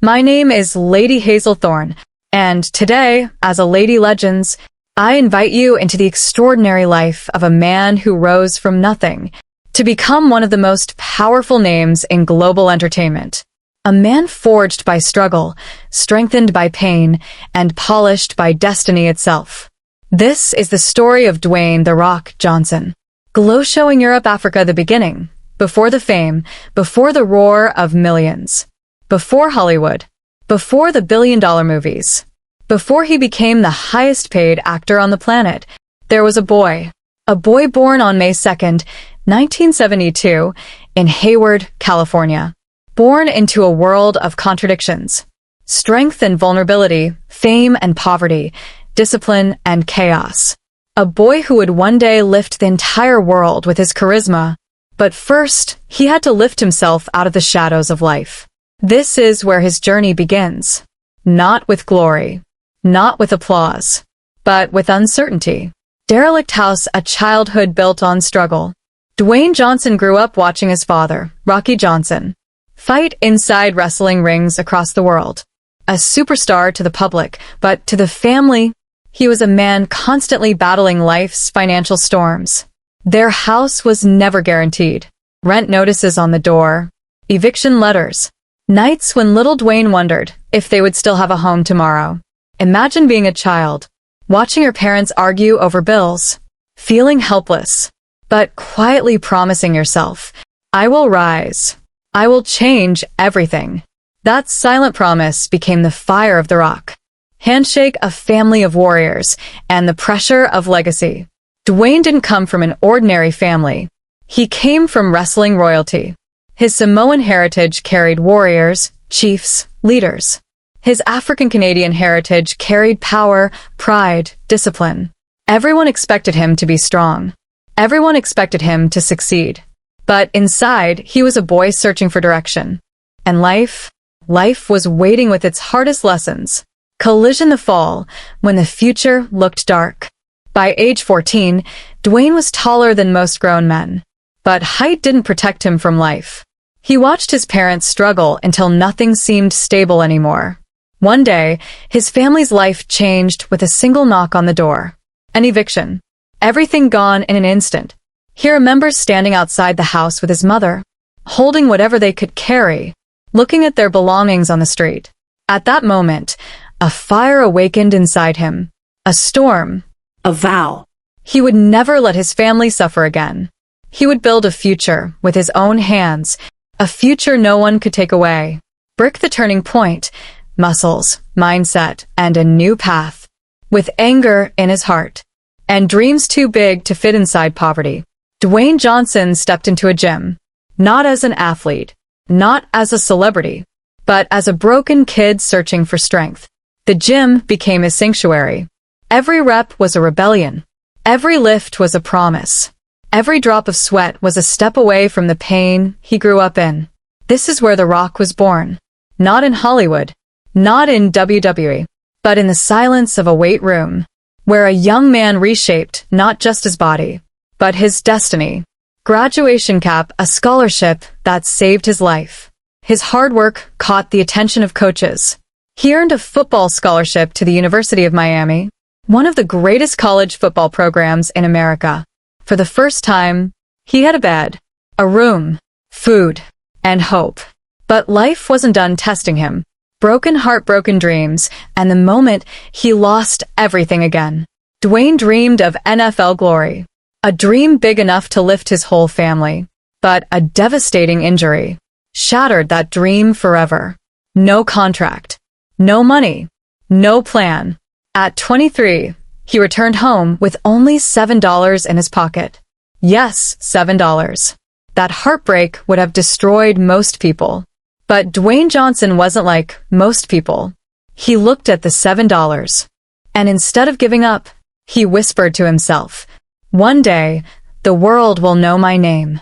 My name is Lady Hazelthorne, and today, as a Lady Legends, I invite you into the extraordinary life of a man who rose from nothing to become one of the most powerful names in global entertainment. A man forged by struggle, strengthened by pain, and polished by destiny itself. This is the story of Dwayne "The Rock" Johnson. Glow showing Europe, Africa, the beginning. Before the fame, before the roar of millions. Before Hollywood. Before the billion-dollar movies. Before he became the highest-paid actor on the planet, there was a boy. A boy born on May 2nd, 1972, in Hayward, California. Born into a world of contradictions. Strength and vulnerability, fame and poverty, discipline and chaos. A boy who would one day lift the entire world with his charisma. But first, he had to lift himself out of the shadows of life. This is where his journey begins. Not with glory. Not with applause. But with uncertainty. Derelict house, a childhood built on struggle. Dwayne Johnson grew up watching his father, Rocky Johnson, fight inside wrestling rings across the world. A superstar to the public, but to the family, he was a man constantly battling life's financial storms. Their house was never guaranteed. Rent notices on the door. Eviction letters. Nights when little Dwayne wondered if they would still have a home tomorrow. Imagine being a child, watching your parents argue over bills, feeling helpless, but quietly promising yourself, I will rise. I will change everything. That silent promise became the fire of The Rock. Handshake, a family of warriors, and the pressure of legacy. Dwayne didn't come from an ordinary family. He came from wrestling royalty. His Samoan heritage carried warriors, chiefs, leaders. His African-Canadian heritage carried power, pride, discipline. Everyone expected him to be strong. Everyone expected him to succeed. But inside, he was a boy searching for direction. And life was waiting with its hardest lessons. Collision the fall, when the future looked dark. By age 14, Dwayne was taller than most grown men. But height didn't protect him from life. He watched his parents struggle until nothing seemed stable anymore. One day, his family's life changed with a single knock on the door. An eviction. Everything gone in an instant. He remembers standing outside the house with his mother, holding whatever they could carry, looking at their belongings on the street. At that moment, a fire awakened inside him. A storm. A vow. He would never let his family suffer again. He would build a future with his own hands, a future no one could take away. Brick the turning point, muscles, mindset, and a new path. With anger in his heart, and dreams too big to fit inside poverty, Dwayne Johnson stepped into a gym. Not as an athlete, not as a celebrity, but as a broken kid searching for strength. The gym became his sanctuary. Every rep was a rebellion. Every lift was a promise. Every drop of sweat was a step away from the pain he grew up in. This is where The Rock was born. Not in Hollywood. Not in WWE. But in the silence of a weight room, where a young man reshaped not just his body, but his destiny. Graduation cap, a scholarship that saved his life. His hard work caught the attention of coaches. He earned a football scholarship to the University of Miami, one of the greatest college football programs in America. For the first time, he had a bed, a room, food, and hope. But life wasn't done testing him. Broken heart, broken dreams, and the moment he lost everything again. Dwayne dreamed of NFL glory. A dream big enough to lift his whole family. But a devastating injury shattered that dream forever. No contract. No money. No plan. At 23, he returned home with only $7 in his pocket. Yes, $7. That heartbreak would have destroyed most people. But Dwayne Johnson wasn't like most people. He looked at the $7. And instead of giving up, he whispered to himself, one day, the world will know my name.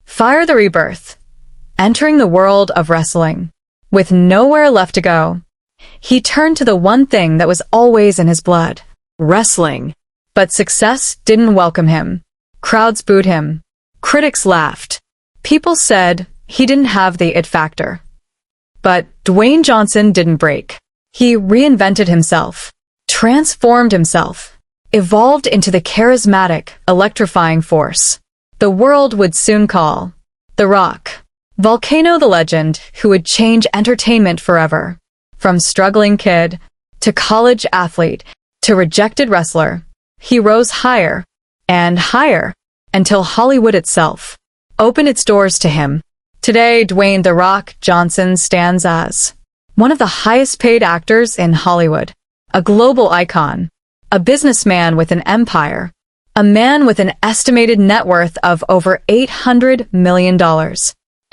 Fire the rebirth. Entering the world of wrestling. With nowhere left to go, he turned to the one thing that was always in his blood. Wrestling. But success didn't welcome him. Crowds booed him. Critics laughed. People said he didn't have the it factor. But Dwayne Johnson didn't break. He reinvented himself, transformed himself, evolved into the charismatic, electrifying force the world would soon call The Rock. Volcano the legend who would change entertainment forever. From struggling kid to college athlete to rejected wrestler, he rose higher and higher until Hollywood itself opened its doors to him. Today, Dwayne "The Rock" Johnson stands as one of the highest-paid actors in Hollywood, a global icon, a businessman with an empire, a man with an estimated net worth of over $800 million,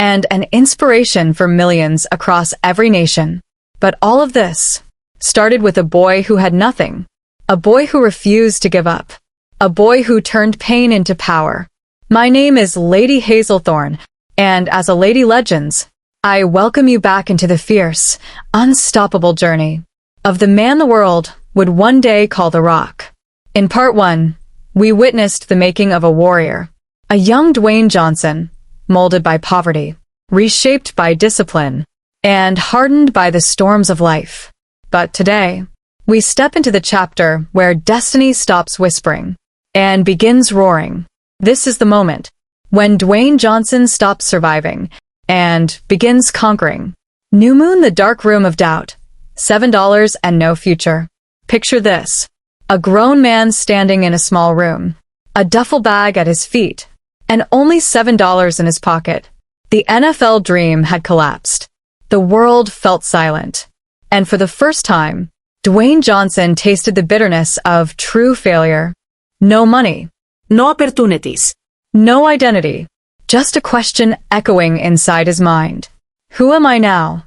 and an inspiration for millions across every nation. But all of this started with a boy who had nothing, a boy who refused to give up, a boy who turned pain into power. My name is Lady Hazelthorne, and as a Lady Legends, I welcome you back into the fierce, unstoppable journey of the man the world would one day call The Rock. In part 1, we witnessed the making of a warrior, a young Dwayne Johnson, molded by poverty, reshaped by discipline, and hardened by the storms of life. But today, we step into the chapter where destiny stops whispering and begins roaring. This is the moment when Dwayne Johnson stops surviving and begins conquering. New Moon, the dark room of doubt. $7 and no future. Picture this. A grown man standing in a small room, a duffel bag at his feet, and only $7 in his pocket. The NFL dream had collapsed. The world felt silent. And for the first time, Dwayne Johnson tasted the bitterness of true failure. No money. No opportunities. No identity. Just a question echoing inside his mind. Who am I now?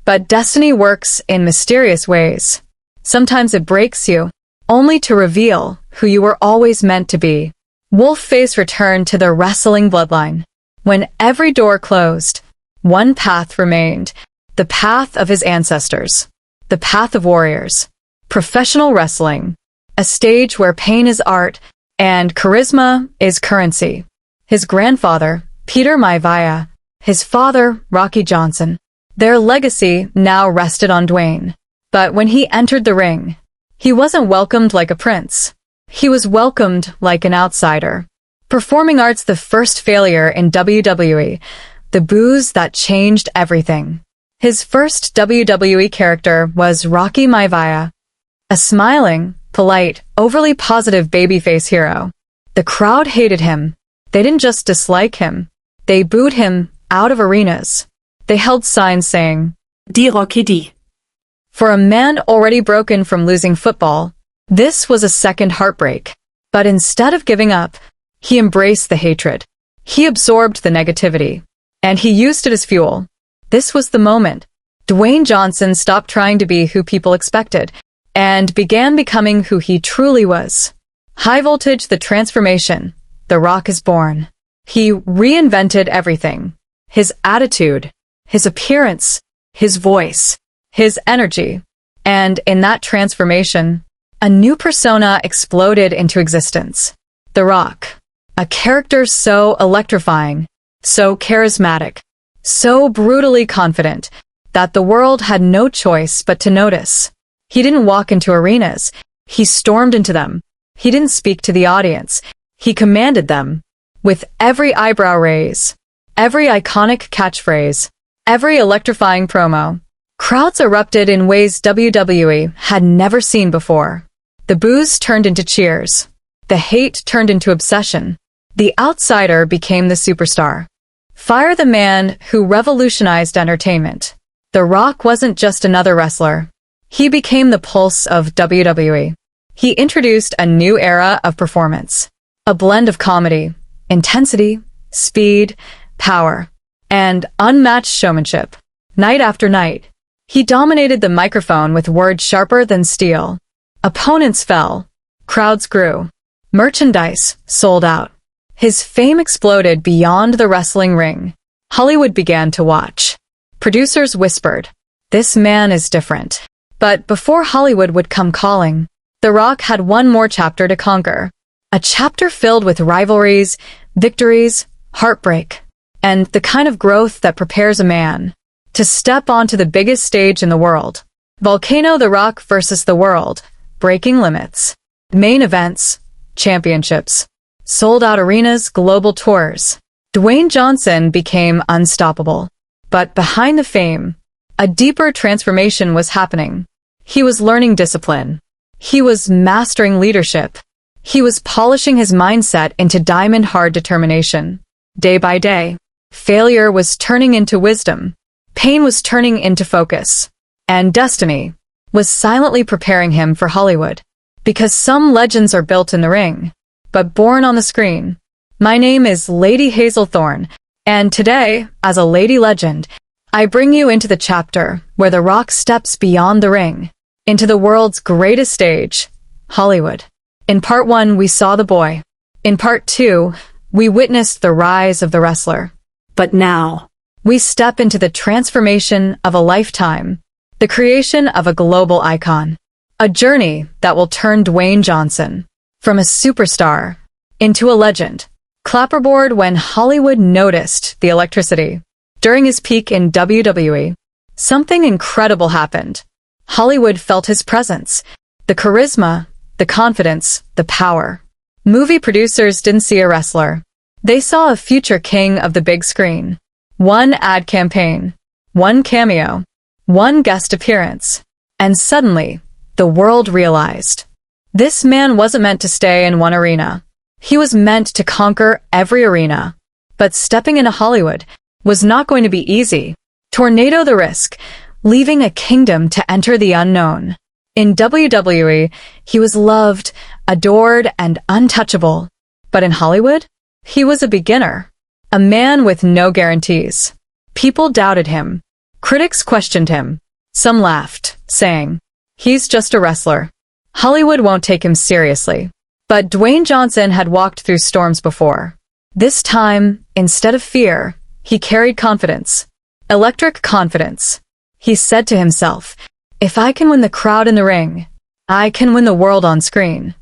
But destiny works in mysterious ways. Sometimes it breaks you, only to reveal who you were always meant to be. Wolfface returned to the wrestling bloodline. When every door closed, one path remained, the path of his ancestors, the path of warriors. Professional wrestling, a stage where pain is art and charisma is currency. His grandfather, Peter Maivia, his father, Rocky Johnson. Their legacy now rested on Dwayne. But when he entered the ring, he wasn't welcomed like a prince. He was welcomed like an outsider. Performing arts, the first failure in WWE, the boos that changed everything. His first WWE character was Rocky Maivia, a smiling, polite, overly positive babyface hero. The crowd hated him. They didn't just dislike him. They booed him out of arenas. They held signs saying, "Die Rocky die." For a man already broken from losing football, this was a second heartbreak. But instead of giving up, he embraced the hatred. He absorbed the negativity, and he used it as fuel. This was the moment Dwayne Johnson stopped trying to be who people expected and began becoming who he truly was. High voltage, the transformation. The Rock is born. He reinvented everything. His attitude, his appearance, his voice, his energy. And in that transformation, a new persona exploded into existence. The Rock. A character so electrifying, so charismatic, so brutally confident that the world had no choice but to notice. He didn't walk into arenas. He stormed into them. He didn't speak to the audience. He commanded them. With every eyebrow raise, every iconic catchphrase, every electrifying promo, crowds erupted in ways WWE had never seen before. The boos turned into cheers. The hate turned into obsession. The outsider became the superstar. Fire the man who revolutionized entertainment. The Rock wasn't just another wrestler. He became the pulse of WWE. He introduced a new era of performance. A blend of comedy, intensity, speed, power, and unmatched showmanship. Night after night, he dominated the microphone with words sharper than steel. Opponents fell. Crowds grew. Merchandise sold out. His fame exploded beyond the wrestling ring. Hollywood began to watch. Producers whispered, "This man is different." But before Hollywood would come calling, The Rock had one more chapter to conquer. A chapter filled with rivalries, victories, heartbreak, and the kind of growth that prepares a man to step onto the biggest stage in the world. Volcano The Rock versus the world, breaking limits. Main events, championships, sold-out arenas, global tours. Dwayne Johnson became unstoppable. But behind the fame, a deeper transformation was happening. He was learning discipline. He was mastering leadership. He was polishing his mindset into diamond-hard determination. Day by day, failure was turning into wisdom. Pain was turning into focus. And destiny was silently preparing him for Hollywood. Because some legends are built in the ring, but born on the screen. My name is Lady Hazel Thorne, and today, as a lady legend, I bring you into the chapter where The Rock steps beyond the ring, into the world's greatest stage, Hollywood. In part 1, we saw the boy. In part 2, we witnessed the rise of the wrestler. But now, we step into the transformation of a lifetime, the creation of a global icon. A journey that will turn Dwayne Johnson from a superstar into a legend. Clapperboard when Hollywood noticed the electricity. During his peak in WWE, something incredible happened. Hollywood felt his presence, the charisma, the confidence, the power. Movie producers didn't see a wrestler. They saw a future king of the big screen. One ad campaign, one cameo, one guest appearance. And suddenly, the world realized. This man wasn't meant to stay in one arena. He was meant to conquer every arena. But stepping into Hollywood was not going to be easy. Tornado the risk, leaving a kingdom to enter the unknown. In WWE, he was loved, adored, and untouchable. But in Hollywood, he was a beginner. A man with no guarantees. People doubted him. Critics questioned him. Some laughed, saying, "He's just a wrestler. Hollywood won't take him seriously." But Dwayne Johnson had walked through storms before. This time, instead of fear, he carried confidence. Electric confidence. He said to himself, "If I can win the crowd in the ring, I can win the world on screen."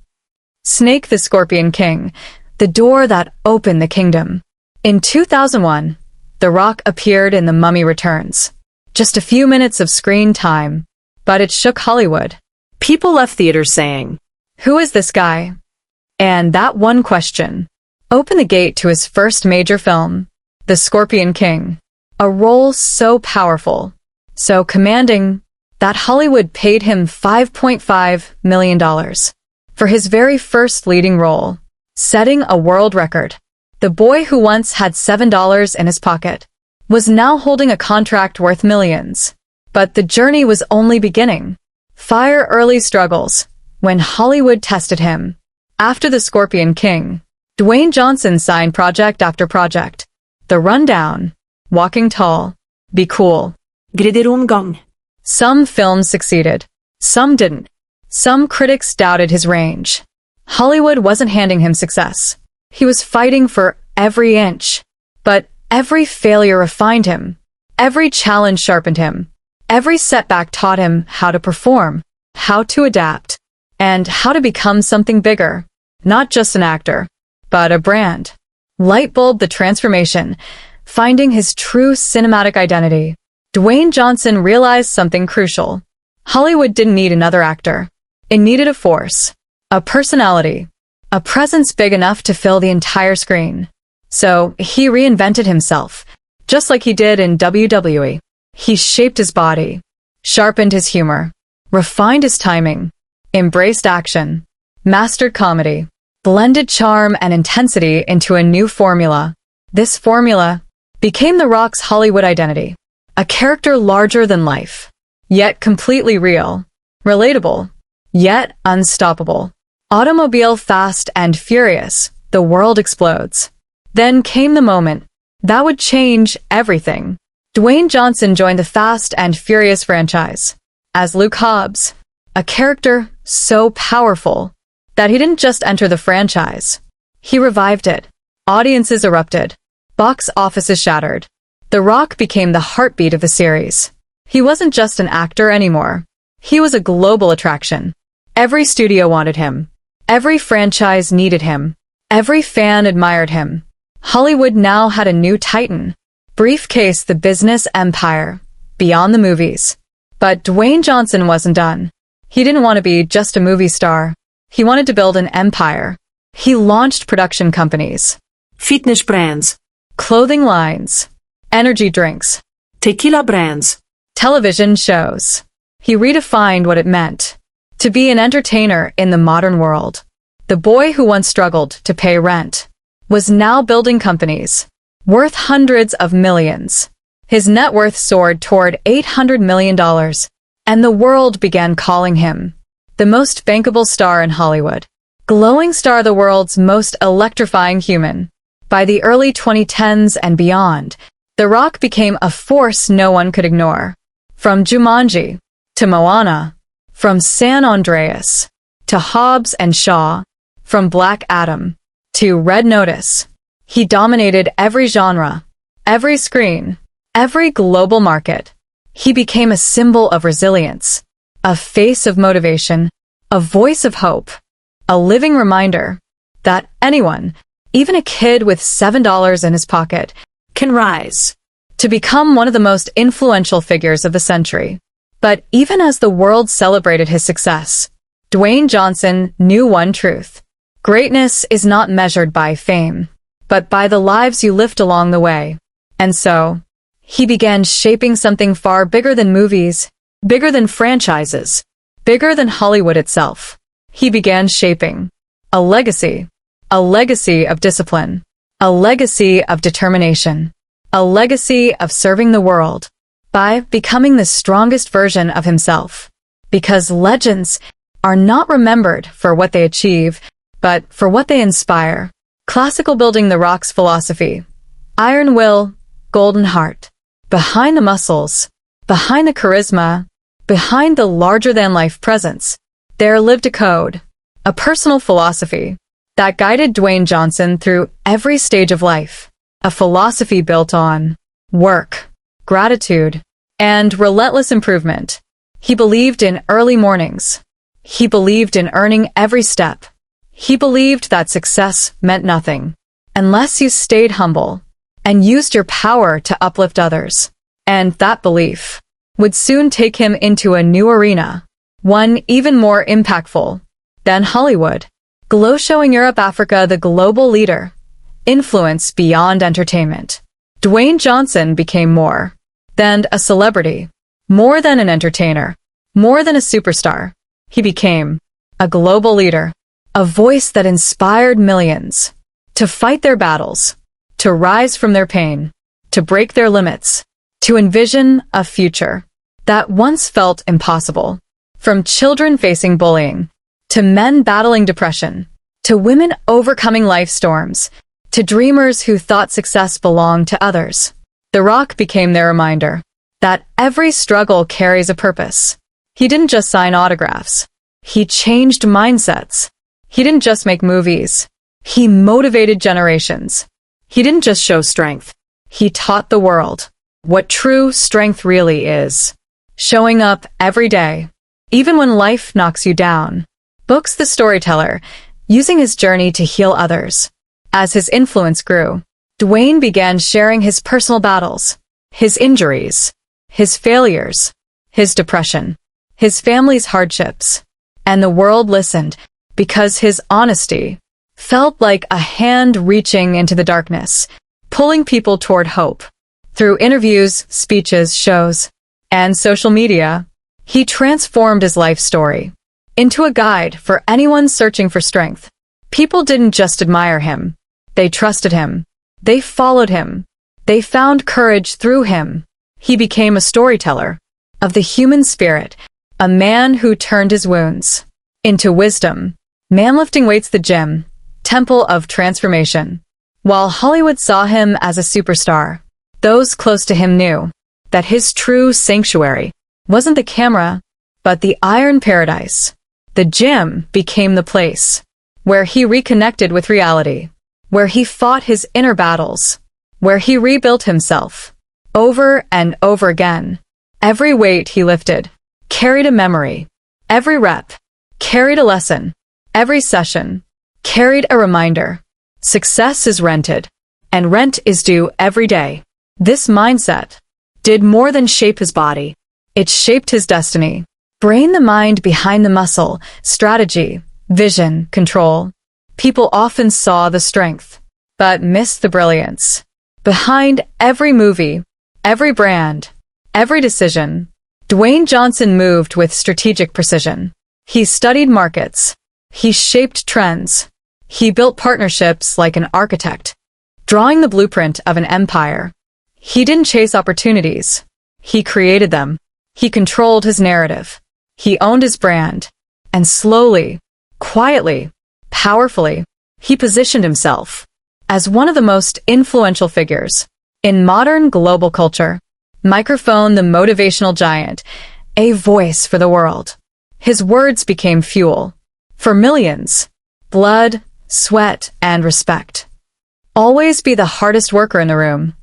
Snake the Scorpion King, the door that opened the kingdom. In 2001, The Rock appeared in The Mummy Returns. Just a few minutes of screen time, but it shook Hollywood. people left theaters saying, "Who is this guy?" And that one question opened the gate to his first major film, The Scorpion King. A role so powerful, so commanding, that Hollywood paid him $5.5 million for his very first leading role, setting a world record. The boy who once had $7 in his pocket was now holding a contract worth millions. But the journey was only beginning. Fire early struggles when Hollywood tested him. After The Scorpion King, Dwayne Johnson signed project after project. The Rundown, Walking Tall, Be Cool. Gridiron Gong. Some films succeeded, some didn't. Some critics doubted his range. Hollywood wasn't handing him success. He was fighting for every inch. But every failure refined him. Every challenge sharpened him. Every setback taught him how to perform, how to adapt, and how to become something bigger. Not just an actor, but a brand. Lightbulb the transformation, finding his true cinematic identity. Dwayne Johnson realized something crucial. Hollywood didn't need another actor. It needed a force, a personality, a presence big enough to fill the entire screen. So he reinvented himself, just like he did in WWE. He shaped his body, sharpened his humor, refined his timing, embraced action, mastered comedy, blended charm and intensity into a new formula. This formula became The Rock's Hollywood identity. A character larger than life, yet completely real, relatable, yet unstoppable. Automobile Fast and Furious, the world explodes. Then came the moment that would change everything. Dwayne Johnson joined the Fast and Furious franchise as Luke Hobbs, a character so powerful that he didn't just enter the franchise. He revived it. Audiences erupted. Box offices shattered. The Rock became the heartbeat of the series. He wasn't just an actor anymore. He was a global attraction. Every studio wanted him. Every franchise needed him. Every fan admired him. Hollywood now had a new titan. Briefcase the business empire, beyond the movies. But Dwayne Johnson wasn't done. He didn't want to be just a movie star. He wanted to build an empire. He launched production companies, fitness brands, clothing lines, energy drinks, tequila brands, television shows. He redefined what it meant to be an entertainer in the modern world. The boy who once struggled to pay rent was now building companies worth hundreds of millions. His net worth soared toward $800 million, and the world began calling him the most bankable star in Hollywood. Glowing star, the world's most electrifying human. By the early 2010s and beyond, The Rock became a force no one could ignore. From Jumanji to Moana, from San Andreas to Hobbs and Shaw, from Black Adam to Red Notice, he dominated every genre, every screen, every global market. He became a symbol of resilience, a face of motivation, a voice of hope, a living reminder that anyone, even a kid with $7 in his pocket, can rise to become one of the most influential figures of the century. But even as the world celebrated his success, Dwayne Johnson knew one truth. Greatness is not measured by fame, but by the lives you lived along the way. And so, he began shaping something far bigger than movies, bigger than franchises, bigger than Hollywood itself. He began shaping a legacy of discipline, a legacy of determination, a legacy of serving the world by becoming the strongest version of himself. Because legends are not remembered for what they achieve, but for what they inspire. Classical building, The Rock's philosophy. Iron will, golden heart. Behind the muscles, behind the charisma, behind the larger-than-life presence, there lived a code, a personal philosophy that guided Dwayne Johnson through every stage of life. A philosophy built on work, gratitude, and relentless improvement. He believed in early mornings. He believed in earning every step. He believed that success meant nothing unless you stayed humble and used your power to uplift others. And that belief would soon take him into a new arena, one even more impactful than Hollywood. Glow showing Europe, Africa, the global leader. Influence beyond entertainment. Dwayne Johnson became more than a celebrity, more than an entertainer, more than a superstar. He became a global leader, a voice that inspired millions to fight their battles, to rise from their pain, to break their limits, to envision a future that once felt impossible. From children facing bullying, to men battling depression, to women overcoming life storms, to dreamers who thought success belonged to others, The Rock became their reminder that every struggle carries a purpose. He didn't just sign autographs. He changed mindsets. He didn't just make movies. He motivated generations. He didn't just show strength. He taught the world what true strength really is. Showing up every day, even when life knocks you down. Books, the storyteller, using his journey to heal others. As his influence grew, Dwayne began sharing his personal battles, his injuries, his failures, his depression, his family's hardships. And the world listened because his honesty felt like a hand reaching into the darkness, pulling people toward hope. Through interviews, speeches, shows, and social media, he transformed his life story into a guide for anyone searching for strength. People didn't just admire him. They trusted him. They followed him. They found courage through him. He became a storyteller of the human spirit, a man who turned his wounds into wisdom. Man lifting weights, the gym, temple of transformation. While Hollywood saw him as a superstar, those close to him knew that his true sanctuary wasn't the camera, but the iron paradise. The gym became the place where he reconnected with reality, where he fought his inner battles, where he rebuilt himself over and over again. Every weight he lifted carried a memory. Every rep carried a lesson. Every session carried a reminder. Success is rented, and rent is due every day. This mindset did more than shape his body. It shaped his destiny. Brain the mind behind the muscle, strategy, vision, control. People often saw the strength, but missed the brilliance. Behind every movie, every brand, every decision, Dwayne Johnson moved with strategic precision. He studied markets. He shaped trends. He built partnerships like an architect, drawing the blueprint of an empire. He didn't chase opportunities. He created them. He controlled his narrative. He owned his brand. And slowly, quietly, powerfully, he positioned himself as one of the most influential figures in modern global culture. Microphone the motivational giant, a voice for the world. His words became fuel for millions. Blood, sweat, and respect. Always be the hardest worker in the room.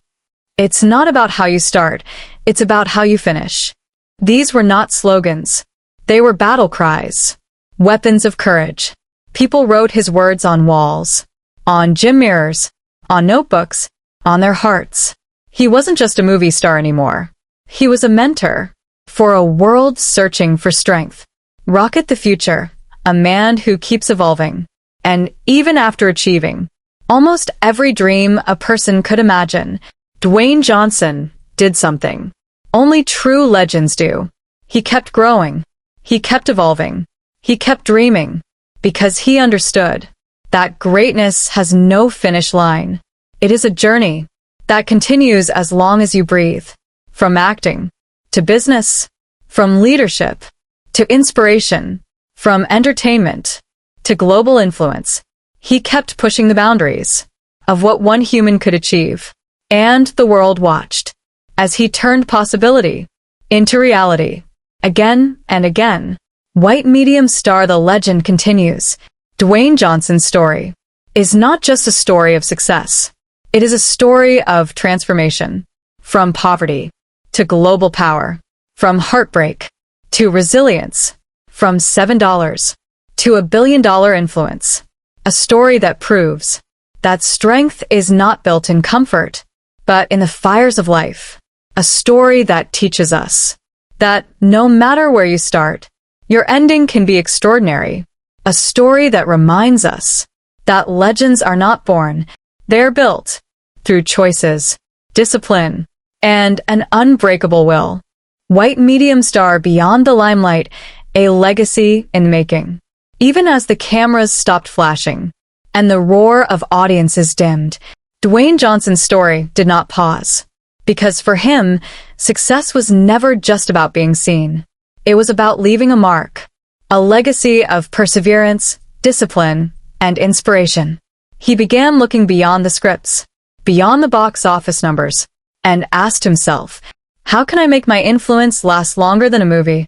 It's not about how you start, it's about how you finish. These were not slogans. They were battle cries, weapons of courage. People wrote his words on walls, on gym mirrors, on notebooks, on their hearts. He wasn't just a movie star anymore. He was a mentor for a world searching for strength. Rocket the future, a man who keeps evolving. And even after achieving almost every dream a person could imagine, Dwayne Johnson did something only true legends do. He kept growing. He kept evolving. He kept dreaming because he understood that greatness has no finish line. It is a journey that continues as long as you breathe. From acting to business, from leadership to inspiration, from entertainment to global influence, he kept pushing the boundaries of what one human could achieve. And the world watched as he turned possibility into reality. Again and again, white medium star the legend continues. Dwayne Johnson's story is not just a story of success. It is a story of transformation. From poverty to global power, from heartbreak to resilience, from $7 to $1 billion influence. A story that proves that strength is not built in comfort, but in the fires of life. A story that teaches us that no matter where you start, your ending can be extraordinary. A story that reminds us that legends are not born, they're built through choices, discipline, and an unbreakable will. White medium star beyond the limelight, a legacy in making. Even as the cameras stopped flashing and the roar of audiences dimmed, Dwayne Johnson's story did not pause. Because for him, success was never just about being seen. It was about leaving a mark, a legacy of perseverance, discipline, and inspiration. He began looking beyond the scripts, beyond the box office numbers, and asked himself, how can I make my influence last longer than a movie?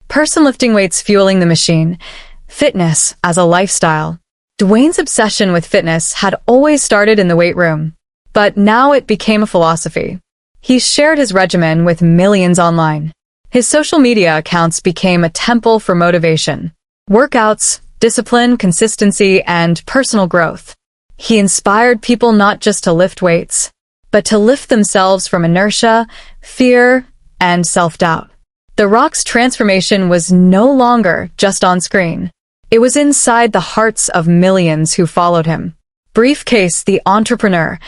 Person lifting weights fueling the machine, fitness as a lifestyle. Dwayne's obsession with fitness had always started in the weight room, but now it became a philosophy. He shared his regimen with millions online. His social media accounts became a temple for motivation. Workouts, discipline, consistency, and personal growth. He inspired people not just to lift weights, but to lift themselves from inertia, fear, and self-doubt. The Rock's transformation was no longer just on screen. It was inside the hearts of millions who followed him. Briefcase the entrepreneur,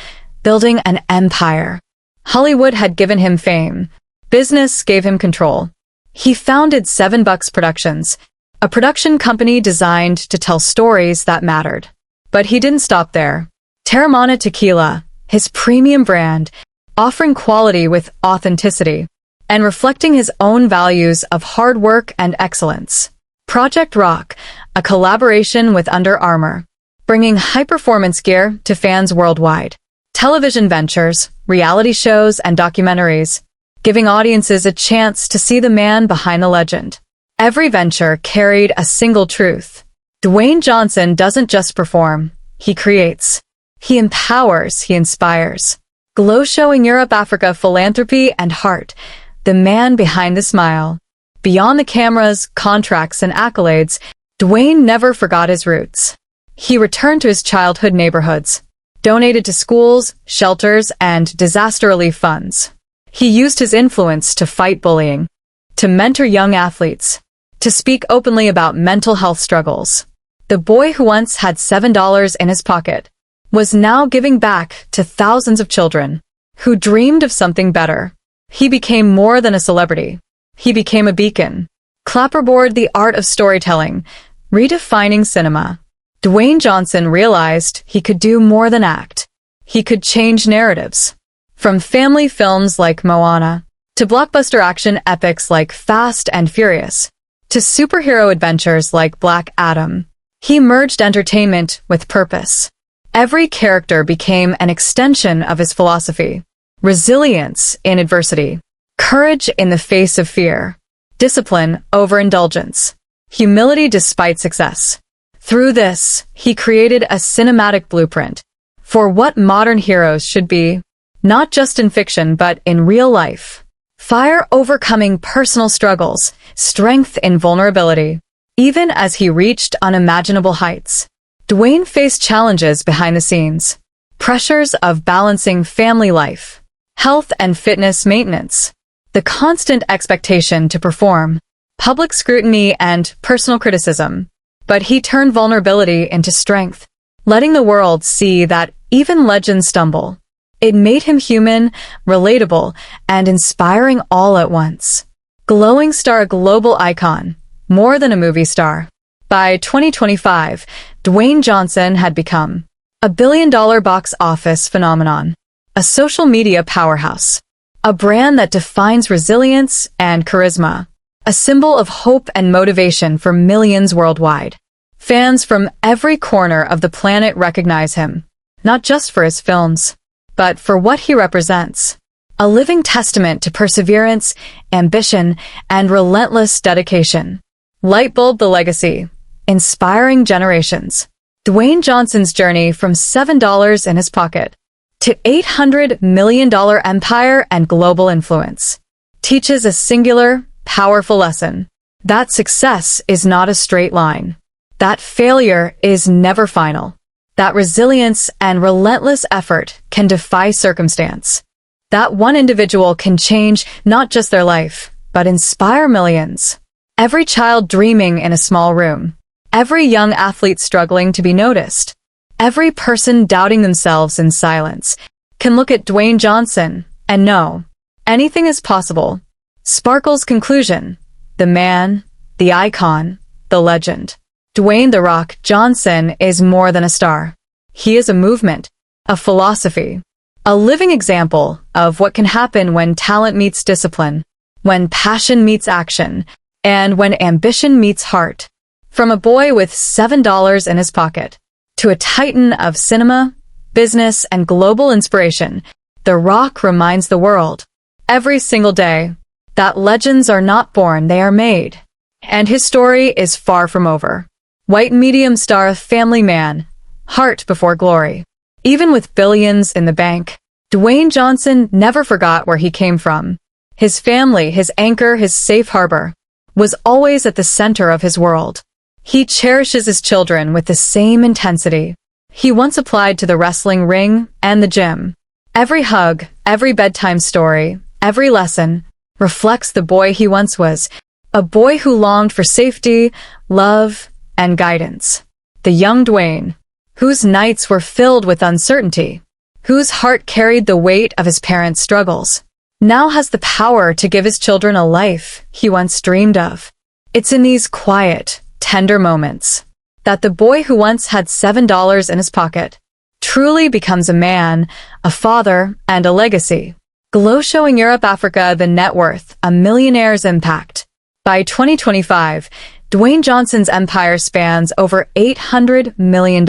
building an empire. Hollywood had given him fame. Business gave him control. He founded $7 Productions, a production company designed to tell stories that mattered. But he didn't stop there. Terramana Tequila, his premium brand, offering quality with authenticity, and reflecting his own values of hard work and excellence. Project Rock, a collaboration with Under Armour, bringing high-performance gear to fans worldwide. Television ventures, reality shows, and documentaries, giving audiences a chance to see the man behind the legend. Every venture carried a single truth. Dwayne Johnson doesn't just perform, he creates. He empowers, he inspires. Glow showing Europe, Africa, philanthropy, and heart. The man behind the smile. Beyond the cameras, contracts, and accolades, Dwayne never forgot his roots. He returned to his childhood neighborhoods, donated to schools, shelters, and disaster relief funds. He used his influence to fight bullying, to mentor young athletes, to speak openly about mental health struggles. The boy who once had $7 in his pocket was now giving back to thousands of children who dreamed of something better. He became more than a celebrity. He became a beacon. Clapperboard, the art of storytelling, redefining cinema. Dwayne Johnson realized he could do more than act. He could change narratives. From family films like Moana, to blockbuster action epics like Fast and Furious, to superhero adventures like Black Adam, he merged entertainment with purpose. Every character became an extension of his philosophy. Resilience in adversity, courage in the face of fear, discipline over indulgence, humility despite success. Through this, he created a cinematic blueprint for what modern heroes should be, not just in fiction but in real life. Fire overcoming personal struggles, strength in vulnerability. Even as he reached unimaginable heights, Dwayne faced challenges behind the scenes, pressures of balancing family life, health and fitness maintenance, the constant expectation to perform, public scrutiny and personal criticism. But he turned vulnerability into strength, letting the world see that even legends stumble. It made him human, relatable, and inspiring all at once. Glowing star, global icon, more than a movie star. By 2025, Dwayne Johnson had become a billion-dollar box office phenomenon, a social media powerhouse, a brand that defines resilience and charisma, a symbol of hope and motivation for millions worldwide. Fans from every corner of the planet recognize him, not just for his films, but for what he represents. A living testament to perseverance, ambition, and relentless dedication. Lightbulb, the legacy, inspiring generations. Dwayne Johnson's journey from $7 in his pocket to $800 million empire and global influence teaches a singular, powerful lesson. That success is not a straight line. That failure is never final. That resilience and relentless effort can defy circumstance. That one individual can change not just their life, but inspire millions. Every child dreaming in a small room. Every young athlete struggling to be noticed. Every person doubting themselves in silence can look at Dwayne Johnson and know anything is possible. Sparkle's conclusion. The man, the icon, the legend. Dwayne "The Rock" Johnson is more than a star. He is a movement, a philosophy, a living example of what can happen when talent meets discipline, when passion meets action, and when ambition meets heart. From a boy with $7 in his pocket to a titan of cinema, business, and global inspiration, The Rock reminds the world, every single day, that legends are not born, they are made. And his story is far from over. White medium star, family man, heart before glory. Even with billions in the bank, Dwayne Johnson never forgot where he came from. His family, his anchor, his safe harbor, was always at the center of his world. He cherishes his children with the same intensity he once applied to the wrestling ring and the gym. Every hug, every bedtime story, every lesson reflects the boy he once was, a boy who longed for safety, love, and guidance. The young Dwayne, whose nights were filled with uncertainty, whose heart carried the weight of his parents' struggles, now has the power to give his children a life he once dreamed of. It's in these quiet, tender moments that the boy who once had $7 in his pocket truly becomes a man, a father, and a legacy. Glow showing Europe, Africa, the net worth, a millionaire's impact. By 2025, Dwayne Johnson's empire spans over $800 million.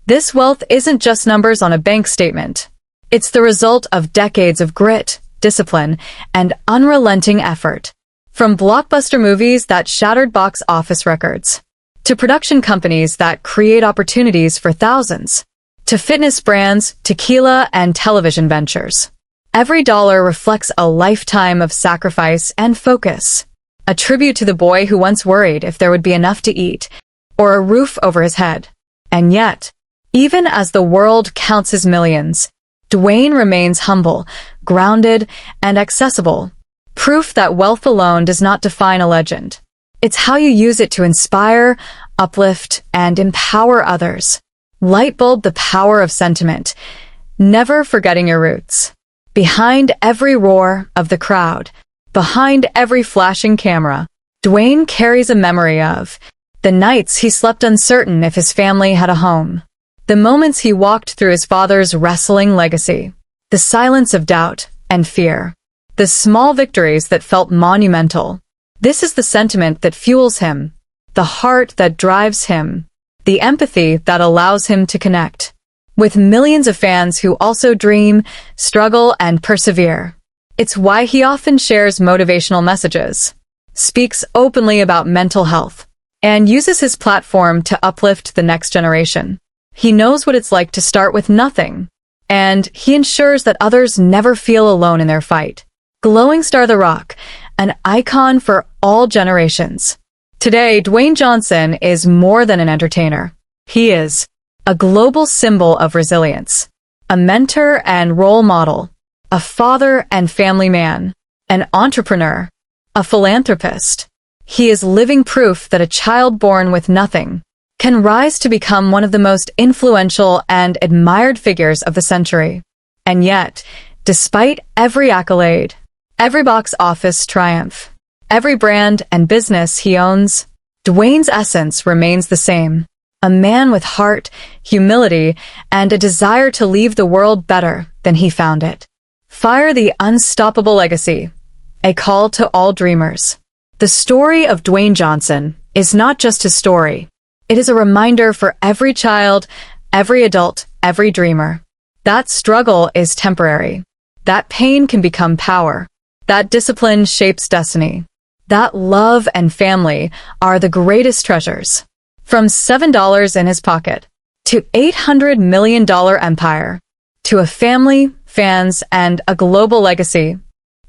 This wealth isn't just numbers on a bank statement. It's the result of decades of grit, discipline, and unrelenting effort. From blockbuster movies that shattered box office records, to production companies that create opportunities for thousands, to fitness brands, tequila, and television ventures. Every dollar reflects a lifetime of sacrifice and focus. A tribute to the boy who once worried if there would be enough to eat or a roof over his head. And yet, even as the world counts his millions, Dwayne remains humble, grounded, and accessible. Proof that wealth alone does not define a legend. It's how you use it to inspire, uplift, and empower others. Lightbulb the power of sentiment, never forgetting your roots. Behind every roar of the crowd, behind every flashing camera, Dwayne carries a memory of the nights he slept uncertain if his family had a home, the moments he walked through his father's wrestling legacy, the silence of doubt and fear, the small victories that felt monumental. This is the sentiment that fuels him, the heart that drives him, the empathy that allows him to connect with millions of fans who also dream, struggle, and persevere. It's why he often shares motivational messages, speaks openly about mental health, and uses his platform to uplift the next generation. He knows what it's like to start with nothing, and he ensures that others never feel alone in their fight. Glowing Star The Rock, an icon for all generations. Today, Dwayne Johnson is more than an entertainer. He is a global symbol of resilience, a mentor and role model, a father and family man, an entrepreneur, a philanthropist. He is living proof that a child born with nothing can rise to become one of the most influential and admired figures of the century. And yet, despite every accolade, every box office triumph, every brand and business he owns, Dwayne's essence remains the same. A man with heart, humility, and a desire to leave the world better than he found it. Fire the unstoppable legacy. A call to all dreamers. The story of Dwayne Johnson is not just his story. It is a reminder for every child, every adult, every dreamer. That struggle is temporary. That pain can become power. That discipline shapes destiny. That love and family are the greatest treasures. From $7 in his pocket, to $800 million empire, to a family, fans, and a global legacy,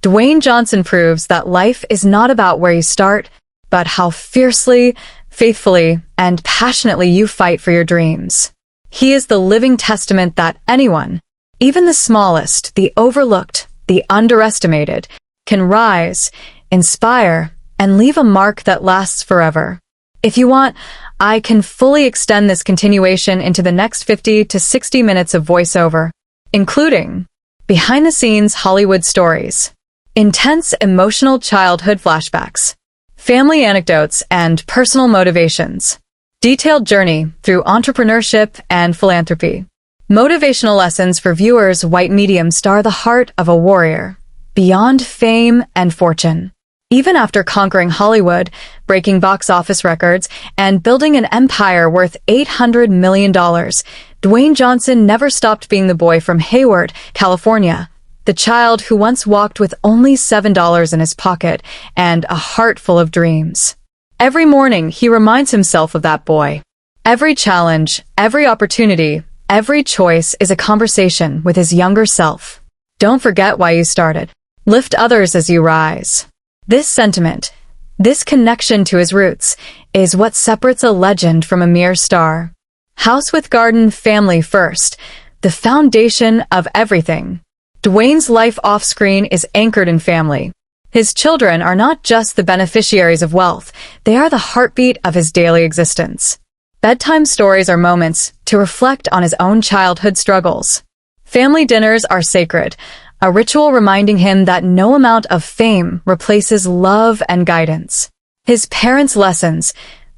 Dwayne Johnson proves that life is not about where you start, but how fiercely, faithfully, and passionately you fight for your dreams. He is the living testament that anyone, even the smallest, the overlooked, the underestimated, can rise, inspire, and leave a mark that lasts forever. If you want, I can fully extend this continuation into the next 50 to 60 minutes of voiceover, including behind-the-scenes Hollywood stories, intense emotional childhood flashbacks, family anecdotes, and personal motivations, detailed journey through entrepreneurship and philanthropy, motivational lessons for viewers. White medium star the heart of a warrior, beyond fame and fortune. Even after conquering Hollywood, breaking box office records, and building an empire worth $800 million, Dwayne Johnson never stopped being the boy from Hayward, California, the child who once walked with only $7 in his pocket and a heart full of dreams. Every morning, he reminds himself of that boy. Every challenge, every opportunity, every choice is a conversation with his younger self. Don't forget why you started. Lift others as you rise. This sentiment, this connection to his roots, is what separates a legend from a mere star. House with garden, family first, the foundation of everything. Dwayne's life off-screen is anchored in family. His children are not just the beneficiaries of wealth, they are the heartbeat of his daily existence. Bedtime stories are moments to reflect on his own childhood struggles. Family dinners are sacred, a ritual reminding him that no amount of fame replaces love and guidance. His parents' lessons,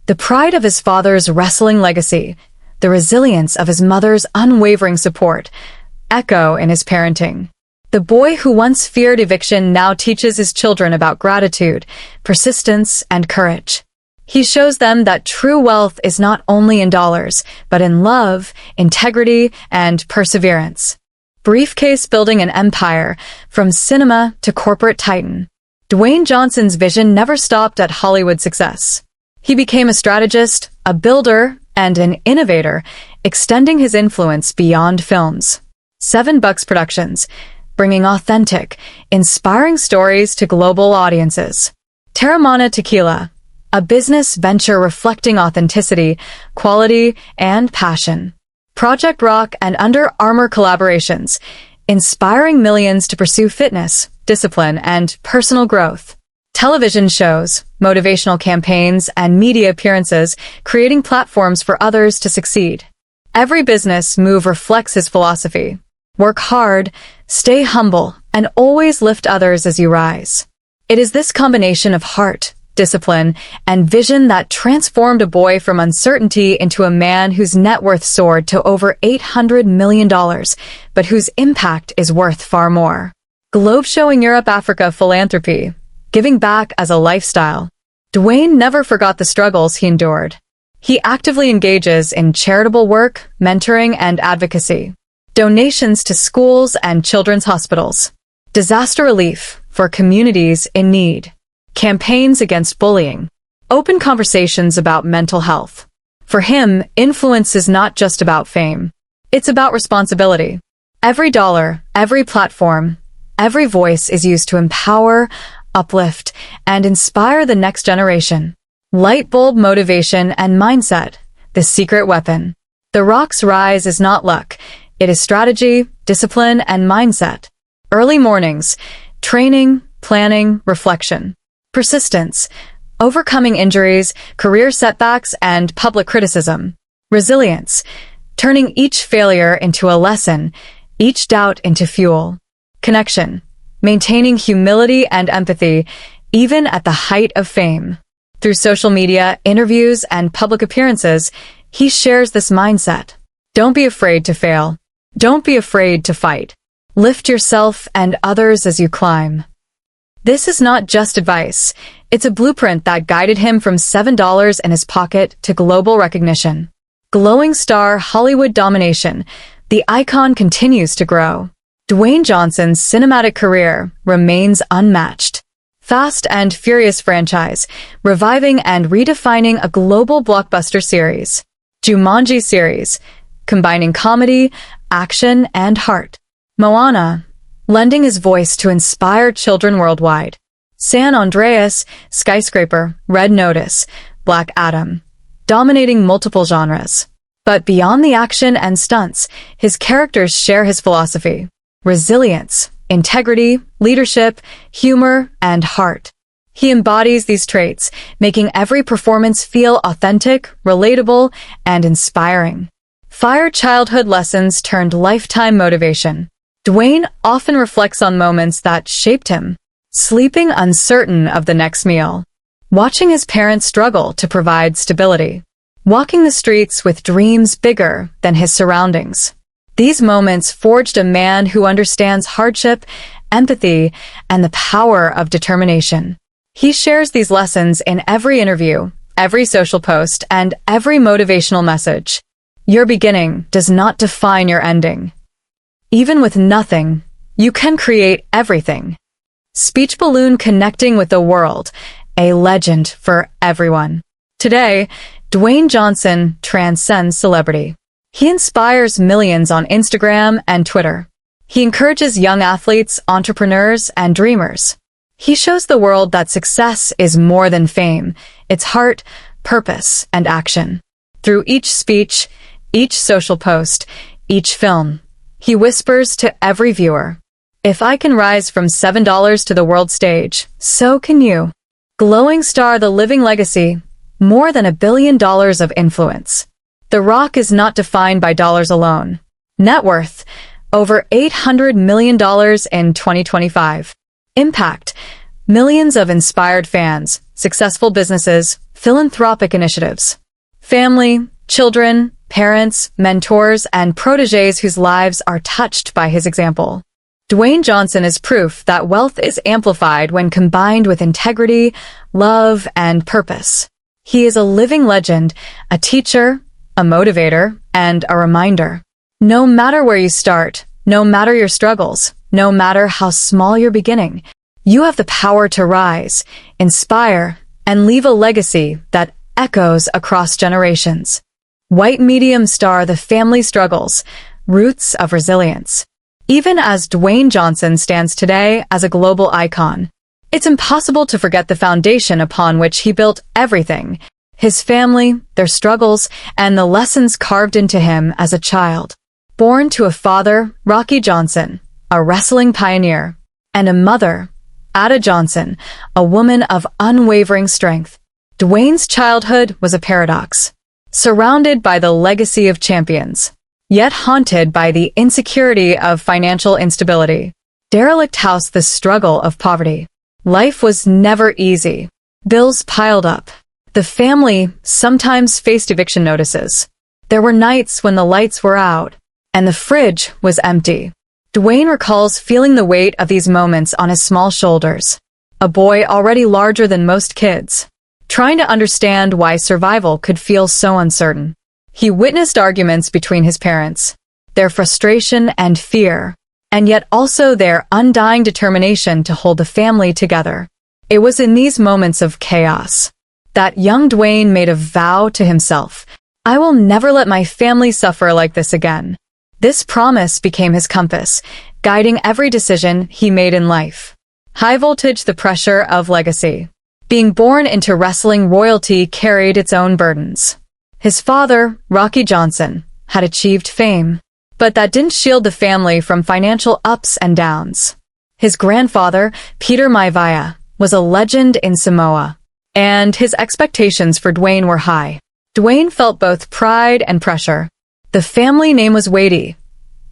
the pride of his father's wrestling legacy, the resilience of his mother's unwavering support, echo in his parenting. The boy who once feared eviction now teaches his children about gratitude, persistence, and courage. He shows them that true wealth is not only in dollars, but in love, integrity, and perseverance. Briefcase building an empire, from cinema to corporate titan. Dwayne Johnson's vision never stopped at Hollywood success. He became a strategist, a builder, and an innovator, extending his influence beyond films. $7 Productions, bringing authentic, inspiring stories to global audiences. Terramana Tequila, a business venture reflecting authenticity, quality, and passion. Project Rock and Under Armour collaborations, inspiring millions to pursue fitness, discipline, and personal growth. Television shows, motivational campaigns, and media appearances, creating platforms for others to succeed. Every business move reflects his philosophy. Work hard, stay humble, and always lift others as you rise. It is this combination of heart, discipline, and vision that transformed a boy from uncertainty into a man whose net worth soared to over $800 million, but whose impact is worth far more. Globe showing Europe-Africa philanthropy, giving back as a lifestyle. Dwayne never forgot the struggles he endured. He actively engages in charitable work, mentoring, and advocacy. Donations to schools and children's hospitals. Disaster relief for communities in need. Campaigns against bullying. Open conversations about mental health. For him, influence is not just about fame. It's about responsibility. Every dollar, every platform, every voice is used to empower, uplift, and inspire the next generation. Light bulb motivation and mindset, the secret weapon. The Rock's rise is not luck. It is strategy, discipline, and mindset. Early mornings, training, planning, reflection. Persistence, overcoming injuries, career setbacks, and public criticism. Resilience, turning each failure into a lesson, each doubt into fuel. Connection, maintaining humility and empathy, even at the height of fame. Through social media, interviews, and public appearances, he shares this mindset. Don't be afraid to fail. Don't be afraid to fight. Lift yourself and others as you climb. This is not just advice. It's a blueprint that guided him from $7 in his pocket to global recognition. Glowing star Hollywood domination, the icon continues to grow. Dwayne Johnson's cinematic career remains unmatched. Fast and Furious franchise, reviving and redefining a global blockbuster series. Jumanji series, combining comedy, action, and heart. Moana, lending his voice to inspire children worldwide. San Andreas, Skyscraper, Red Notice, Black Adam, dominating multiple genres. But beyond the action and stunts, his characters share his philosophy. Resilience, integrity, leadership, humor, and heart. He embodies these traits, making every performance feel authentic, relatable, and inspiring. Fire childhood lessons turned lifetime motivation. Dwayne often reflects on moments that shaped him. Sleeping uncertain of the next meal. Watching his parents struggle to provide stability. Walking the streets with dreams bigger than his surroundings. These moments forged a man who understands hardship, empathy, and the power of determination. He shares these lessons in every interview, every social post, and every motivational message. Your beginning does not define your ending. Even with nothing, you can create everything. Speech balloon connecting with the world, a legend for everyone. Today, Dwayne Johnson transcends celebrity. He inspires millions on Instagram and Twitter. He encourages young athletes, entrepreneurs, and dreamers. He shows the world that success is more than fame. It's heart, purpose, and action. Through each speech, each social post, each film, he whispers to every viewer, if I can rise from $7 to the world stage, so can you. Glowing star the living legacy, more than $1 billion of influence. The Rock is not defined by dollars alone. Net worth, over $800 million in 2025. Impact, millions of inspired fans, successful businesses, philanthropic initiatives. Family, children, parents, mentors, and protégés whose lives are touched by his example. Dwayne Johnson is proof that wealth is amplified when combined with integrity, love, and purpose. He is a living legend, a teacher, a motivator, and a reminder. No matter where you start, no matter your struggles, no matter how small your beginning, you have the power to rise, inspire, and leave a legacy that echoes across generations. White medium star the family struggles, roots of resilience. Even as Dwayne Johnson stands today as a global icon, it's impossible to forget the foundation upon which he built everything. His family, their struggles, and the lessons carved into him as a child. Born to a father, Rocky Johnson, a wrestling pioneer, and a mother, Ada Johnson, a woman of unwavering strength. Dwayne's childhood was a paradox, surrounded by the legacy of champions, yet haunted by the insecurity of financial instability. Derelict house, the struggle of poverty. Life was never easy. Bills piled up. The family sometimes faced eviction notices. There were nights when the lights were out, and the fridge was empty. Dwayne recalls feeling the weight of these moments on his small shoulders, a boy already larger than most kids, trying to understand why survival could feel so uncertain. He witnessed arguments between his parents, their frustration and fear, and yet also their undying determination to hold the family together. It was in these moments of chaos that young Dwayne made a vow to himself: "I will never let my family suffer like this again." This promise became his compass, guiding every decision he made in life. High voltage, the pressure of legacy. Being born into wrestling royalty carried its own burdens. His father, Rocky Johnson, had achieved fame, but that didn't shield the family from financial ups and downs. His grandfather, Peter Maivia, was a legend in Samoa, and his expectations for Dwayne were high. Dwayne felt both pride and pressure. The family name was weighty.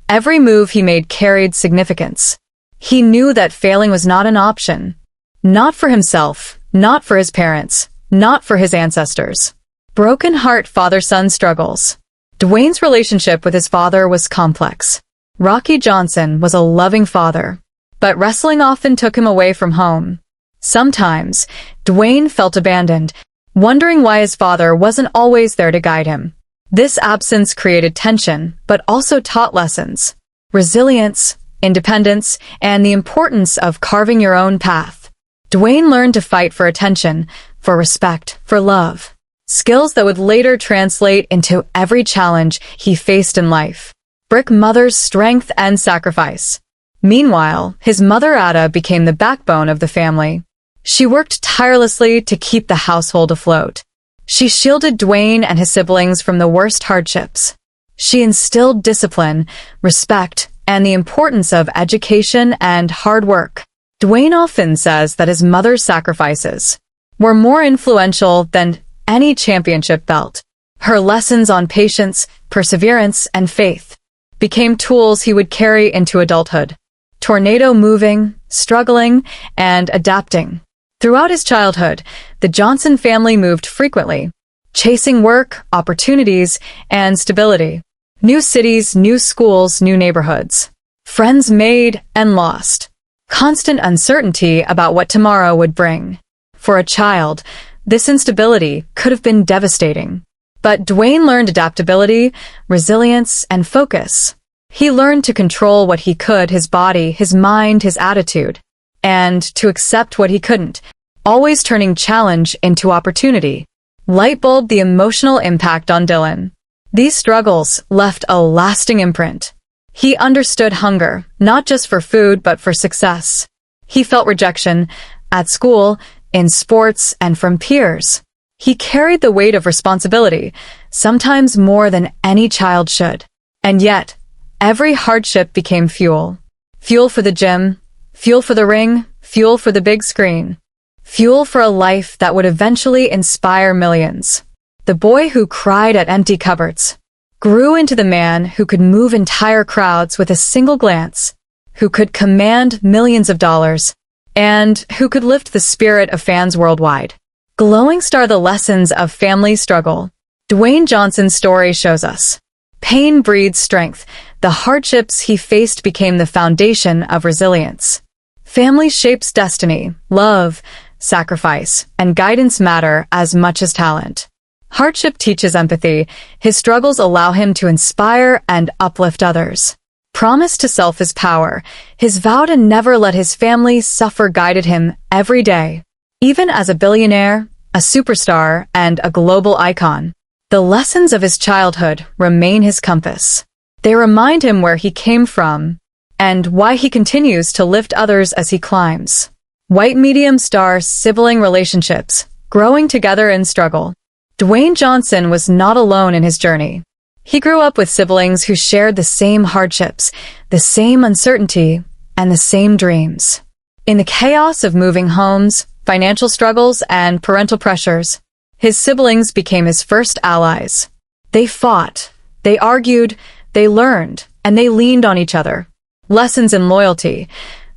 Every move he made carried significance. He knew that failing was not an option. Not for himself, not for his parents, not for his ancestors. Broken heart father-son struggles. Dwayne's relationship with his father was complex. Rocky Johnson was a loving father, but wrestling often took him away from home. Sometimes, Dwayne felt abandoned, wondering why his father wasn't always there to guide him. This absence created tension, but also taught lessons: resilience, independence, and the importance of carving your own path. Dwayne learned to fight for attention, for respect, for love. Skills that would later translate into every challenge he faced in life. Brick mother's strength and sacrifice. Meanwhile, his mother Ada became the backbone of the family. She worked tirelessly to keep the household afloat. She shielded Dwayne and his siblings from the worst hardships. She instilled discipline, respect, and the importance of education and hard work. Dwayne often says that his mother's sacrifices were more influential than any championship belt. Her lessons on patience, perseverance, and faith became tools he would carry into adulthood. Tornado moving, struggling, and adapting. Throughout his childhood, the Johnson family moved frequently, chasing work, opportunities, and stability. New cities, new schools, new neighborhoods. Friends made and lost. Constant uncertainty about what tomorrow would bring. For a child, this instability could have been devastating. But Dwayne learned adaptability, resilience, and focus. He learned to control what he could: his body, his mind, his attitude, and to accept what he couldn't, always turning challenge into opportunity. Lightbulb, the emotional impact on Dylan. These struggles left a lasting imprint. He understood hunger, not just for food but for success. He felt rejection at school, in sports, and from peers. He carried the weight of responsibility, sometimes more than any child should. And yet, every hardship became fuel. Fuel for the gym, fuel for the ring, fuel for the big screen. Fuel for a life that would eventually inspire millions. The boy who cried at empty cupboards grew into the man who could move entire crowds with a single glance, who could command millions of dollars, and who could lift the spirit of fans worldwide. Glowing star, the lessons of family struggle. Dwayne Johnson's story shows us pain breeds strength. The hardships he faced became the foundation of resilience. Family shapes destiny. Love, sacrifice, and guidance matter as much as talent. Hardship teaches empathy. His struggles allow him to inspire and uplift others. Promise to self is power. His vow to never let his family suffer guided him every day. Even as a billionaire, a superstar, and a global icon, the lessons of his childhood remain his compass. They remind him where he came from and why he continues to lift others as he climbs. White medium star, sibling relationships, growing together in struggle. Dwayne Johnson was not alone in his journey. He grew up with siblings who shared the same hardships, the same uncertainty, and the same dreams. In the chaos of moving homes, financial struggles, and parental pressures, his siblings became his first allies. They fought, they argued, they learned, and they leaned on each other. Lessons in loyalty.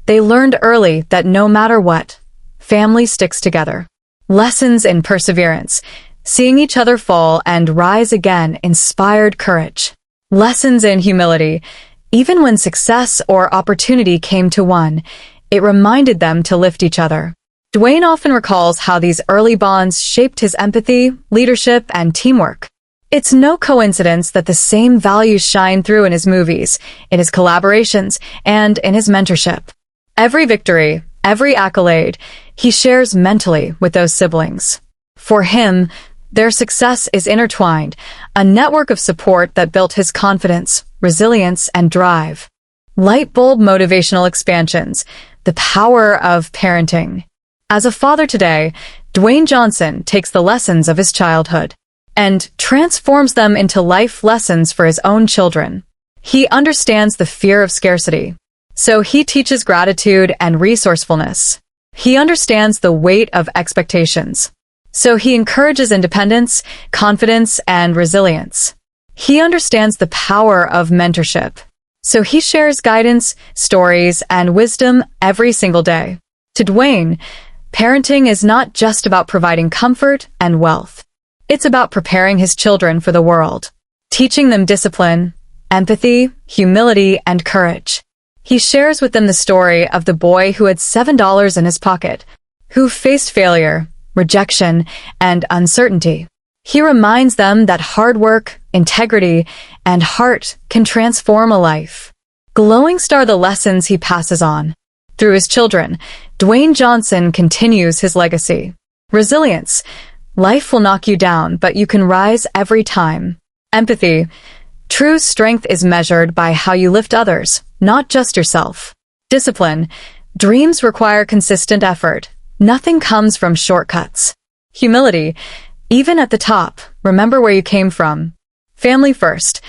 They learned early that no matter what, family sticks together. Lessons in perseverance. Seeing each other fall and rise again inspired courage. Lessons in humility. Even when success or opportunity came to one, it reminded them to lift each other. Dwayne often recalls how these early bonds shaped his empathy, leadership, and teamwork. It's no coincidence that the same values shine through in his movies, in his collaborations, and in his mentorship. Every victory, every accolade, he shares mentally with those siblings. For him, their success is intertwined, a network of support that built his confidence, resilience, and drive. Light bulb motivational expansions, the power of parenting. As a father today, Dwayne Johnson takes the lessons of his childhood and transforms them into life lessons for his own children. He understands the fear of scarcity, so he teaches gratitude and resourcefulness. He understands the weight of expectations, so he encourages independence, confidence, and resilience. He understands the power of mentorship, so he shares guidance, stories, and wisdom every single day. To Dwayne, parenting is not just about providing comfort and wealth. It's about preparing his children for the world, teaching them discipline, empathy, humility, and courage. He shares with them the story of the boy who had $7 in his pocket, who faced failure, rejection, and uncertainty. He reminds them that hard work, integrity, and heart can transform a life. Glowing star the lessons he passes on. Through his children, Dwayne Johnson continues his legacy. Resilience. Life will knock you down, but you can rise every time. Empathy. True strength is measured by how you lift others, not just yourself. Discipline. Dreams require consistent effort. Nothing comes from shortcuts. Humility. Even at the top, remember where you came from. Family first.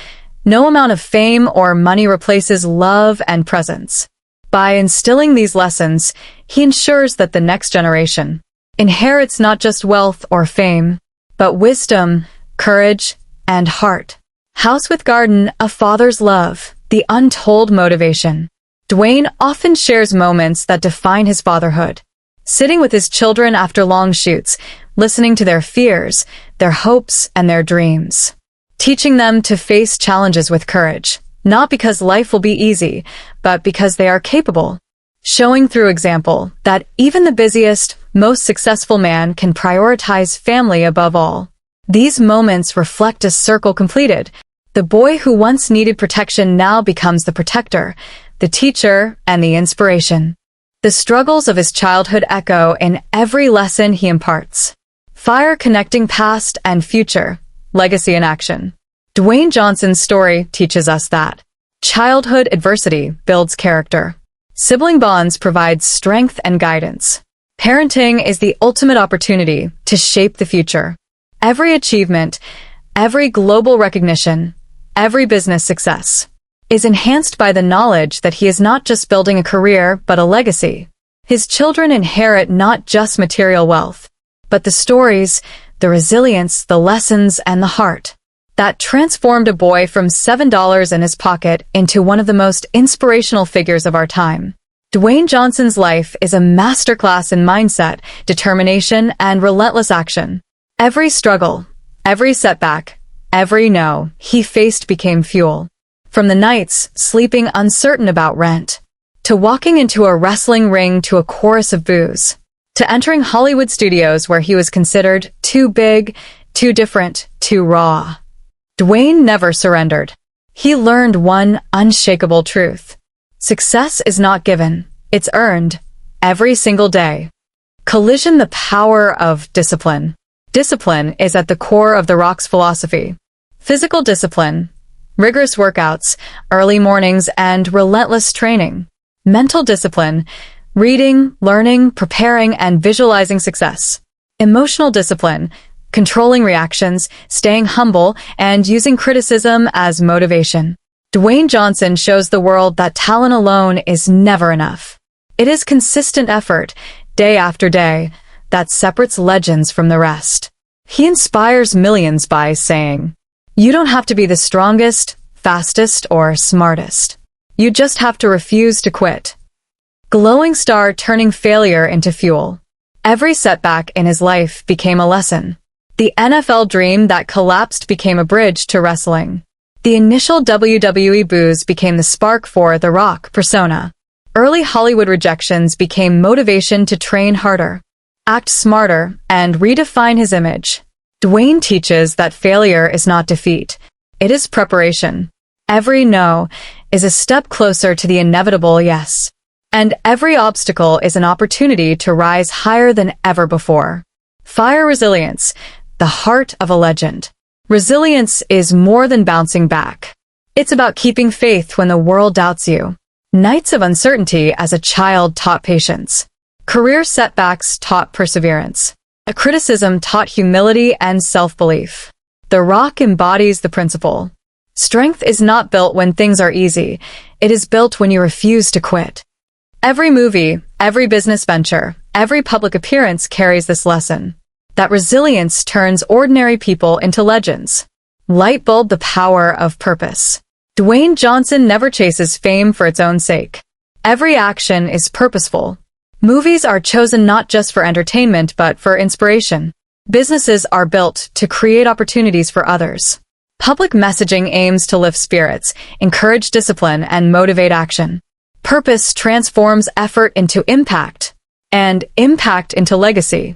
No amount of fame or money replaces love and presence. By instilling these lessons, he ensures that the next generation inherits not just wealth or fame, but wisdom, courage, and heart. House with garden, a father's love, the untold motivation. Dwayne often shares moments that define his fatherhood. Sitting with his children after long shoots, listening to their fears, their hopes, and their dreams. Teaching them to face challenges with courage, not because life will be easy, but because they are capable. Showing through example that even the busiest, most successful man can prioritize family above all. These moments reflect a circle completed. The boy who once needed protection now becomes the protector, the teacher, and the inspiration. The struggles of his childhood echo in every lesson he imparts. Fire connecting past and future, legacy in action. Dwayne Johnson's story teaches us that childhood adversity builds character. Sibling bonds provide strength and guidance. Parenting is the ultimate opportunity to shape the future. Every achievement, every global recognition, every business success is enhanced by the knowledge that he is not just building a career, but a legacy. His children inherit not just material wealth, but the stories, the resilience, the lessons, and the heart that transformed a boy from $7 in his pocket into one of the most inspirational figures of our time. Dwayne Johnson's life is a masterclass in mindset, determination, and relentless action. Every struggle, every setback, every no he faced became fuel. From the nights sleeping uncertain about rent, to walking into a wrestling ring to a chorus of boos, to entering Hollywood studios where he was considered too big, too different, too raw. Dwayne never surrendered. He learned one unshakable truth. Success is not given, it's earned, every single day. Collision, the power of discipline. Discipline is at the core of The Rock's philosophy. Physical discipline, rigorous workouts, early mornings, and relentless training. Mental discipline, reading, learning, preparing, and visualizing success. Emotional discipline, controlling reactions, staying humble, and using criticism as motivation. Dwayne Johnson shows the world that talent alone is never enough. It is consistent effort, day after day, that separates legends from the rest. He inspires millions by saying, "You don't have to be the strongest, fastest, or smartest. You just have to refuse to quit." Glowing star turning failure into fuel. Every setback in his life became a lesson. The NFL dream that collapsed became a bridge to wrestling. The initial WWE boos became the spark for The Rock persona. Early Hollywood rejections became motivation to train harder, act smarter, and redefine his image. Dwayne teaches that failure is not defeat. It is preparation. Every no is a step closer to the inevitable yes. And every obstacle is an opportunity to rise higher than ever before. Fire resilience, the heart of a legend. Resilience is more than bouncing back. It's about keeping faith when the world doubts you. Nights of uncertainty as a child taught patience. Career setbacks taught perseverance. A criticism taught humility and self-belief. The Rock embodies the principle. Strength is not built when things are easy. It is built when you refuse to quit. Every movie, every business venture, every public appearance carries this lesson. That resilience turns ordinary people into legends. Light bulb the power of purpose. Dwayne Johnson never chases fame for its own sake. Every action is purposeful. Movies are chosen not just for entertainment but for inspiration. Businesses are built to create opportunities for others. Public messaging aims to lift spirits, encourage discipline, and motivate action. Purpose transforms effort into impact, and impact into legacy.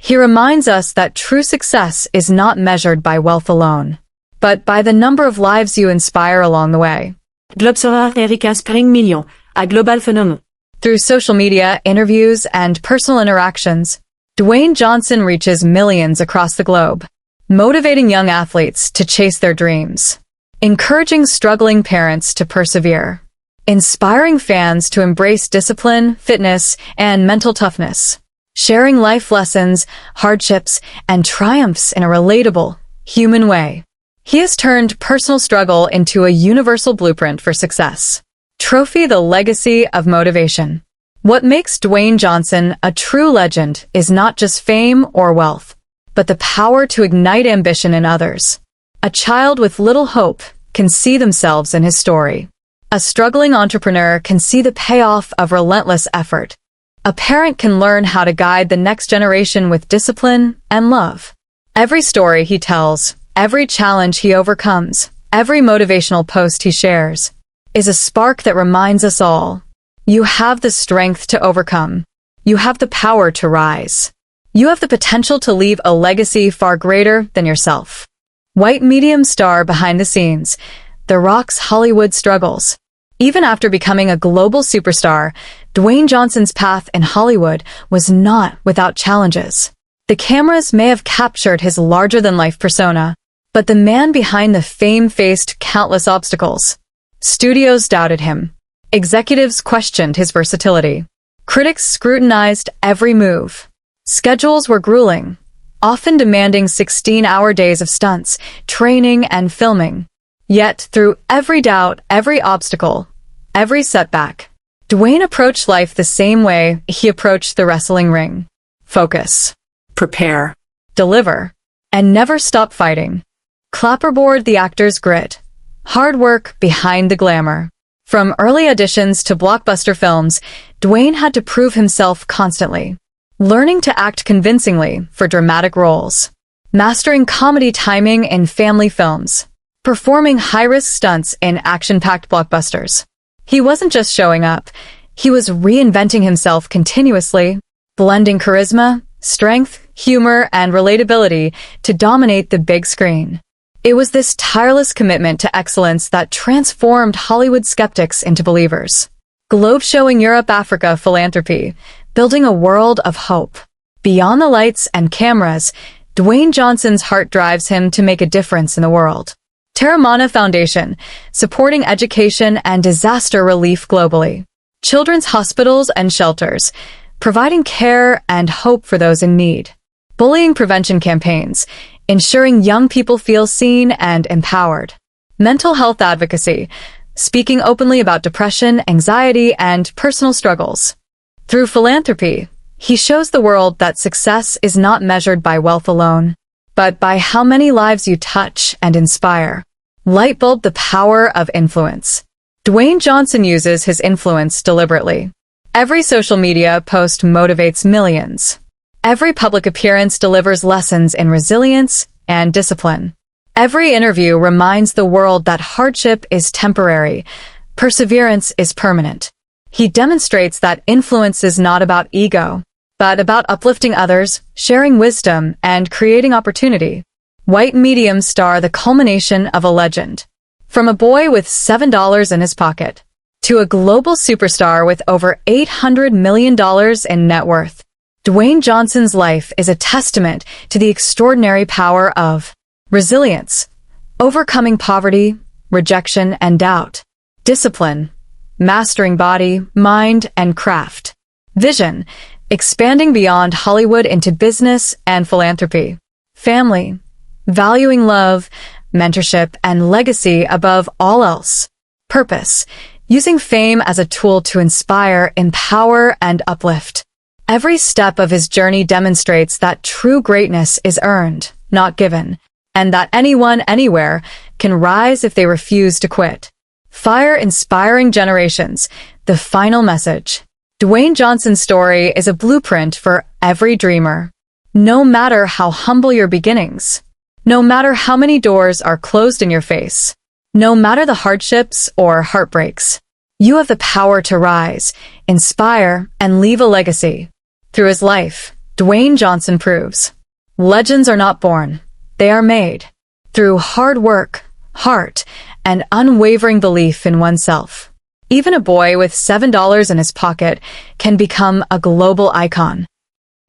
He reminds us that true success is not measured by wealth alone, but by the number of lives you inspire along the way. Globe sera Erika Spring Million, a global phénomène. Through social media, interviews, and personal interactions, Dwayne Johnson reaches millions across the globe, motivating young athletes to chase their dreams, encouraging struggling parents to persevere, inspiring fans to embrace discipline, fitness, and mental toughness, sharing life lessons, hardships, and triumphs in a relatable, human way. He has turned personal struggle into a universal blueprint for success. Trophy the legacy of motivation. What makes Dwayne Johnson a true legend is not just fame or wealth, but the power to ignite ambition in others. A child with little hope can see themselves in his story. A struggling entrepreneur can see the payoff of relentless effort. A parent can learn how to guide the next generation with discipline and love. Every story he tells, every challenge he overcomes, every motivational post he shares, is a spark that reminds us all, you have the strength to overcome. You have the power to rise. You have the potential to leave a legacy far greater than yourself. White medium star behind the scenes, The Rock's Hollywood struggles. Even after becoming a global superstar, Dwayne Johnson's path in Hollywood was not without challenges. The cameras may have captured his larger-than-life persona, but the man behind the fame faced countless obstacles. Studios doubted him. Executives questioned his versatility. Critics scrutinized every move. Schedules were grueling, often demanding 16-hour days of stunts, training, and filming. Yet, through every doubt, every obstacle, every setback, Dwayne approached life the same way he approached the wrestling ring. Focus. Prepare. Deliver. And never stop fighting. Clapperboard the actor's grit. Hard work behind the glamour. From early auditions to blockbuster films, Dwayne had to prove himself constantly. Learning to act convincingly for dramatic roles. Mastering comedy timing in family films. Performing high-risk stunts in action-packed blockbusters. He wasn't just showing up, he was reinventing himself continuously, blending charisma, strength, humor, and relatability to dominate the big screen. It was this tireless commitment to excellence that transformed Hollywood skeptics into believers. Globe-showing Europe-Africa philanthropy, building a world of hope. Beyond the lights and cameras, Dwayne Johnson's heart drives him to make a difference in the world. Terramana Foundation, supporting education and disaster relief globally. Children's hospitals and shelters, providing care and hope for those in need. bullying prevention campaigns, ensuring young people feel seen and empowered, mental health advocacy, speaking openly about depression, anxiety, and personal struggles. Through philanthropy, he shows the world that success is not measured by wealth alone, but by how many lives you touch and inspire. Lightbulb: the power of influence. Dwayne Johnson uses his influence deliberately. Every social media post motivates millions. Every public appearance delivers lessons in resilience and discipline. Every interview reminds the world that hardship is temporary, perseverance is permanent. He demonstrates that influence is not about ego, but about uplifting others, sharing wisdom, and creating opportunity. White medium star: the culmination of a legend. From a boy with $7 in his pocket to a global superstar with over $800 million in net worth, Dwayne Johnson's life is a testament to the extraordinary power of resilience, overcoming poverty, rejection, and doubt; discipline, mastering body, mind, and craft; vision, expanding beyond Hollywood into business and philanthropy; family, valuing love, mentorship, and legacy above all else; purpose, using fame as a tool to inspire, empower, and uplift. Every step of his journey demonstrates that true greatness is earned, not given, and that anyone, anywhere, can rise if they refuse to quit. Fire: inspiring generations. The final message. Dwayne Johnson's story is a blueprint for every dreamer. No matter how humble your beginnings, no matter how many doors are closed in your face, no matter the hardships or heartbreaks, you have the power to rise, inspire, and leave a legacy. Through his life, Dwayne Johnson proves legends are not born, they are made. Through hard work, heart, and unwavering belief in oneself. Even a boy with $7 in his pocket can become a global icon.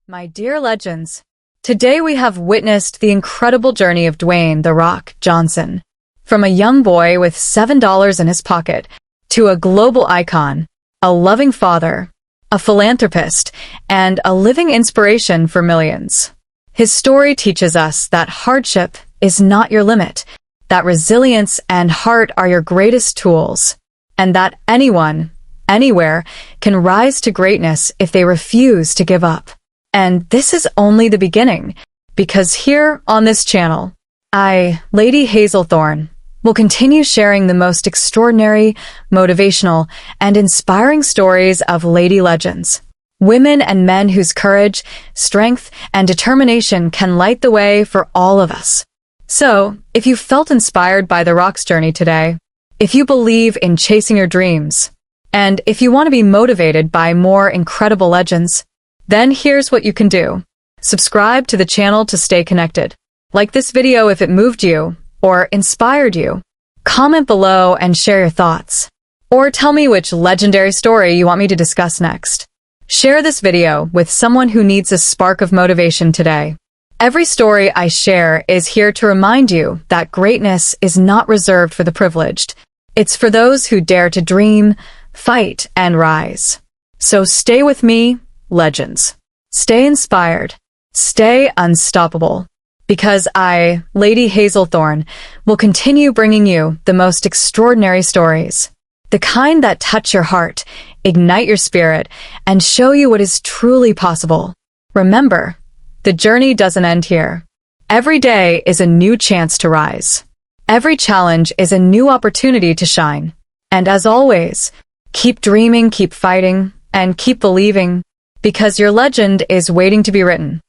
My dear legends, today we have witnessed the incredible journey of Dwayne "The Rock" Johnson. From a young boy with $7 in his pocket to a global icon, a loving father, a philanthropist, and a living inspiration for millions. His story teaches us that hardship is not your limit, that resilience and heart are your greatest tools, and that anyone, anywhere, can rise to greatness if they refuse to give up. And this is only the beginning, because here on this channel, I, Lady Hazelthorne, will continue sharing the most extraordinary, motivational, and inspiring stories of lady legends. Women and men whose courage, strength, and determination can light the way for all of us. So, if you felt inspired by The Rock's journey today, if you believe in chasing your dreams, and if you want to be motivated by more incredible legends, then here's what you can do. Subscribe to the channel to stay connected. Like this video if it moved you or inspired you. Comment below and share your thoughts. Or tell me which legendary story you want me to discuss next. Share this video with someone who needs a spark of motivation today. Every story I share is here to remind you that greatness is not reserved for the privileged. It's for those who dare to dream, fight, and rise. So stay with me, legends. Stay inspired. Stay unstoppable. Because I, Lady Hazelthorne, will continue bringing you the most extraordinary stories. The kind that touch your heart, ignite your spirit, and show you what is truly possible. Remember, the journey doesn't end here. Every day is a new chance to rise. Every challenge is a new opportunity to shine. And as always, keep dreaming, keep fighting, and keep believing, because your legend is waiting to be written.